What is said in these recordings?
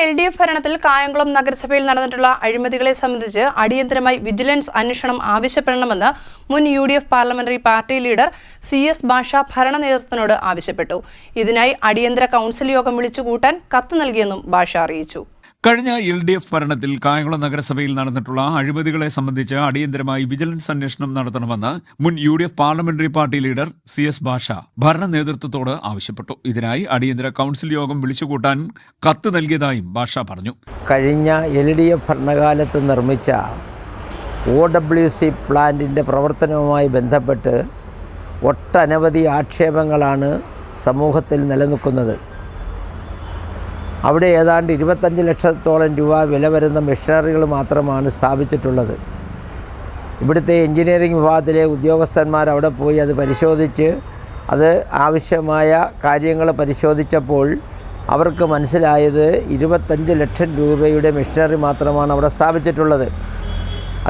LDF ഭരണത്തിൽ കായംകുളം നഗരസഭയിൽ നടന്നിട്ടുള്ള അഴിമതികളെ സംബന്ധിച്ച് അടിയന്തരമായി വിജിലൻസ് അന്വേഷണം ആവശ്യപ്പെടണമെന്ന് മുൻ UDF parliamentary party leader CS ഭാഷ ഭരണ നേതൃത്വത്തിനോട് ആവശ്യപ്പെട്ടു. ഇതിനായി അടിയന്തര കൗൺസിൽ യോഗം വിളിച്ചുകൂട്ടാൻ കത്ത് നൽകിയെന്നും ഭാഷ അറിയിച്ചു. കഴിഞ്ഞ LDF ഭരണത്തിൽ കായംകുളം നഗരസഭയിൽ നടന്നിട്ടുള്ള അഴിമതികളെ സംബന്ധിച്ച് അടിയന്തരമായി വിജിലൻസ് അന്വേഷണം നടത്തണമെന്ന് മുൻ UDF parliamentary party leader CS ഭാഷ ഭരണ നേതൃത്വത്തോട് ആവശ്യപ്പെട്ടു. ഇതിനായി അടിയന്തര കൗൺസിൽ യോഗം വിളിച്ചുകൂട്ടാൻ കത്ത് നൽകിയതായും ഭാഷ പറഞ്ഞു. കഴിഞ്ഞ LDF ഭരണകാലത്ത് നിർമ്മിച്ച OWC പ്ലാന്റിൻ്റെ പ്രവർത്തനവുമായി ബന്ധപ്പെട്ട് ഒട്ടനവധി ആക്ഷേപങ്ങളാണ് സമൂഹത്തിൽ നിലനിൽക്കുന്നത്. അവിടെ ഏതാണ്ട് 25 ലക്ഷത്തോളം രൂപ വില വരുന്ന മെഷീനറികൾ മാത്രമാണ് സ്ഥാപിച്ചിട്ടുള്ളത്. ഇവിടുത്തെ എഞ്ചിനീയറിംഗ് വിഭാഗത്തിലെ ഉദ്യോഗസ്ഥന്മാർ അവിടെ പോയി അത് പരിശോധിച്ച് അത് ആവശ്യമായ കാര്യങ്ങൾ പരിശോധിച്ചപ്പോൾ അവർക്ക് മനസ്സിലായത് 25 ലക്ഷം രൂപയുടെ മെഷീനറി മാത്രമാണ് അവിടെ സ്ഥാപിച്ചിട്ടുള്ളത്.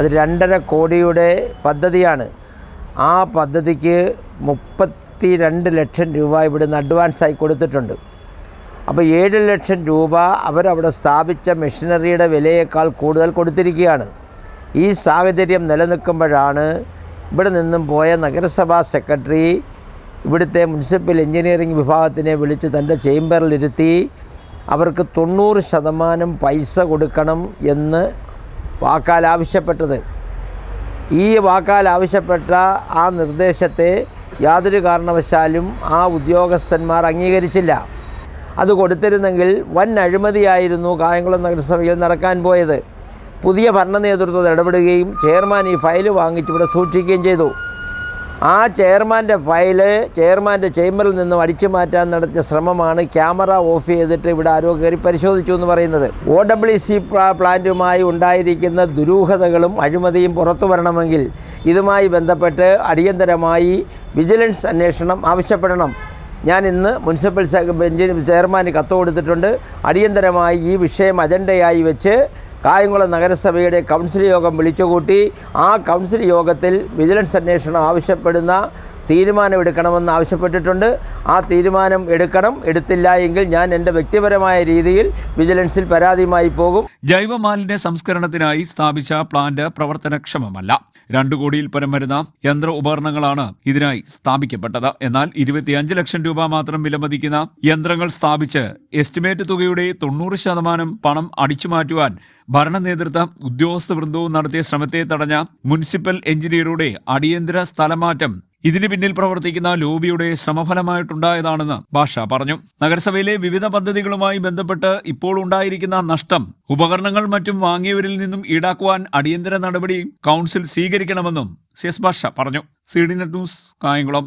അത് 2.5 കോടിയുടെ പദ്ധതിയാണ്. ആ പദ്ധതിക്ക് 32 ലക്ഷം രൂപ ഇവിടുന്ന് അഡ്വാൻസായി കൊടുത്തിട്ടുണ്ട്. അപ്പോൾ 7 ലക്ഷം രൂപ അവരവിടെ സ്ഥാപിച്ച മെഷീനറിയുടെ വിലയേക്കാൾ കൂടുതൽ കൊടുത്തിരിക്കുകയാണ്. ഈ സാഹചര്യം നിലനിൽക്കുമ്പോഴാണ് ഇവിടെ നിന്നും പോയ നഗരസഭാ സെക്രട്ടറി ഇവിടുത്തെ മുനിസിപ്പൽ എഞ്ചിനീയറിംഗ് വിഭാഗത്തിനെ വിളിച്ച് തൻ്റെ ചേംബറിലിരുത്തി അവർക്ക് 90% പൈസ കൊടുക്കണം എന്ന് വാക്കാൽ ആവശ്യപ്പെട്ടത്. ഈ വാക്കാൽ ആവശ്യപ്പെട്ട ആ നിർദ്ദേശത്തെ യാതൊരു കാരണവശാലും ആ ഉദ്യോഗസ്ഥന്മാർ അംഗീകരിച്ചില്ല. അത് കൊടുത്തിരുന്നെങ്കിൽ വൻ അഴിമതിയായിരുന്നു കായംകുളം നഗരസഭയിൽ നടക്കാൻ പോയത്. പുതിയ ഭരണ നേതൃത്വം ഇടപെടുകയും ചെയർമാൻ ഈ ഫയല് വാങ്ങിച്ച് ഇവിടെ സൂക്ഷിക്കുകയും ചെയ്തു. ആ ചെയർമാൻ്റെ ഫയല് ചെയർമാൻ്റെ ചേംബറിൽ നിന്നും അടിച്ചു മാറ്റാൻ നടത്തിയ ശ്രമമാണ് ക്യാമറ ഓഫ് ചെയ്തിട്ട് ഇവിടെ ആരോ കയറി പരിശോധിച്ചു എന്ന് പറയുന്നത്. OWC പ്ലാന്റുമായി ഉണ്ടായിരിക്കുന്ന ദുരൂഹതകളും അഴിമതിയും പുറത്തു വരണമെങ്കിൽ ഇതുമായി ബന്ധപ്പെട്ട് അടിയന്തരമായി വിജിലൻസ് അന്വേഷണം ആവശ്യപ്പെടണം. ഞാൻ ഇന്ന് മുനിസിപ്പൽ ചെയർമാന് കത്ത് കൊടുത്തിട്ടുണ്ട്. അടിയന്തരമായി ഈ വിഷയം അജണ്ടയായി വെച്ച് കായംകുളം നഗരസഭയുടെ കൗൺസിൽ യോഗം വിളിച്ചുകൂട്ടി ആ കൗൺസിൽ യോഗത്തിൽ വിജിലൻസ് അന്വേഷണം ആവശ്യപ്പെടുന്ന തീരുമാനമെടുക്കണമെന്ന് ആവശ്യപ്പെട്ടിട്ടുണ്ട്. ആ തീരുമാനം എടുത്തില്ല എങ്കിൽ ഞാൻ എൻ്റെ വ്യക്തിപരമായ രീതിയിൽ വിജിലൻസിൽ പരാതിയുമായി പോകും. ജൈവമാലിന്യ സംസ്കരണത്തിനായി സ്ഥാപിച്ച പ്ലാന്റ് പ്രവർത്തനക്ഷമമല്ല. 2 കോടിയിൽ പരം വരുന്ന യന്ത്ര ഉപകരണങ്ങളാണ് ഇതിനായി സ്ഥാപിക്കപ്പെട്ടത്. എന്നാൽ 25 ലക്ഷം രൂപ മാത്രം വിലമതിക്കുന്ന യന്ത്രങ്ങൾ സ്ഥാപിച്ച് എസ്റ്റിമേറ്റ് തുകയുടെ 90% പണം അടിച്ചുമാറ്റുവാൻ ഭരണ നേതൃത്വം ഉദ്യോഗസ്ഥ വൃന്ദവും നടത്തിയ ശ്രമത്തെ തടഞ്ഞ മുനിസിപ്പൽ എഞ്ചിനീയറുടെ അടിയന്തര സ്ഥലമാറ്റം ഇതിന് പിന്നിൽ പ്രവർത്തിക്കുന്ന ലോബിയുടെ ശ്രമഫലമായിട്ടുണ്ടായതാണെന്ന് ഭാഷ പറഞ്ഞു. നഗരസഭയിലെ വിവിധ പദ്ധതികളുമായി ബന്ധപ്പെട്ട് ഇപ്പോൾ ഉണ്ടായിരിക്കുന്ന നഷ്ടം ഉപകരണങ്ങൾ മറ്റും വാങ്ങിയവരിൽ നിന്നും ഈടാക്കുവാൻ അടിയന്തര നടപടി കൗൺസിൽ സ്വീകരിക്കണമെന്നും CS ഭാഷ പറഞ്ഞു. CDNet news, Kayamkulam.